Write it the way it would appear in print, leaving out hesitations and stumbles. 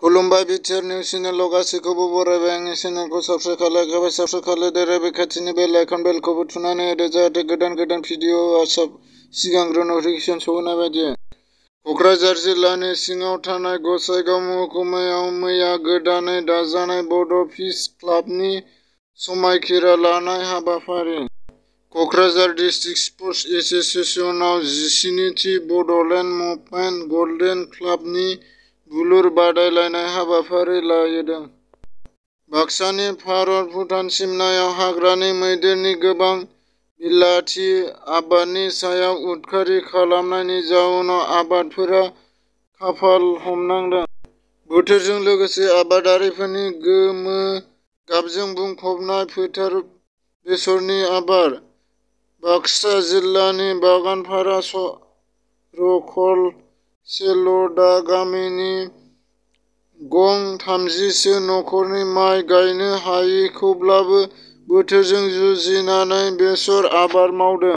खुलुमबाय BTR news चेनेलाव गासैखौबो बरायबाय। आंनि चेनेलखौ साबस्क्राइब खालायाखैबा साबस्क्राइब खालायदो आरो बे खाथिनि बेल आइकन बेलखौबो थुनानै होदो जाहाथे गोदान भिडिअआ सिगांग्रो नटिफिकेसन सौहैनाय बायदि। क'क्राझार जिल्लानि सिङाव थानाय गसाइगाव महकुमायाव मैया गोदानै दाजानाय बड' पिस क्लाबनि समायखिरा लानाय हाबाफारि। क'क्राझार डिस्ट्रिक्ट स्पर्टस एस'सिएशनाव 17थि बड'लेण्ड मुभमेन्ट गल्डेन क्लाबनि बुलुर बादायलायनाय हाबाफारि लादों। बाक्सानि भारत भुटान सिमनायाव हाग्रानि मैदेरनि गोबां बिलाथि आबादनि सायाव उदखारि खालामनायनि जाउनाव आबादारिफोरा खाफाल हमनांदों। बोथोरजों लोगोसे आबादारिफोरनि गोमो गाबजों बुंफबनाय फोथार बेसरनि आबाद। बाक्सा जिल्लानि बागानपारा सरकल सेल'दा गामिनि गं 30सो नखरनि माइ गायनो हायैखौब्लाबो बोथोरजों जुजिनानै बेसर आबाद मावदों।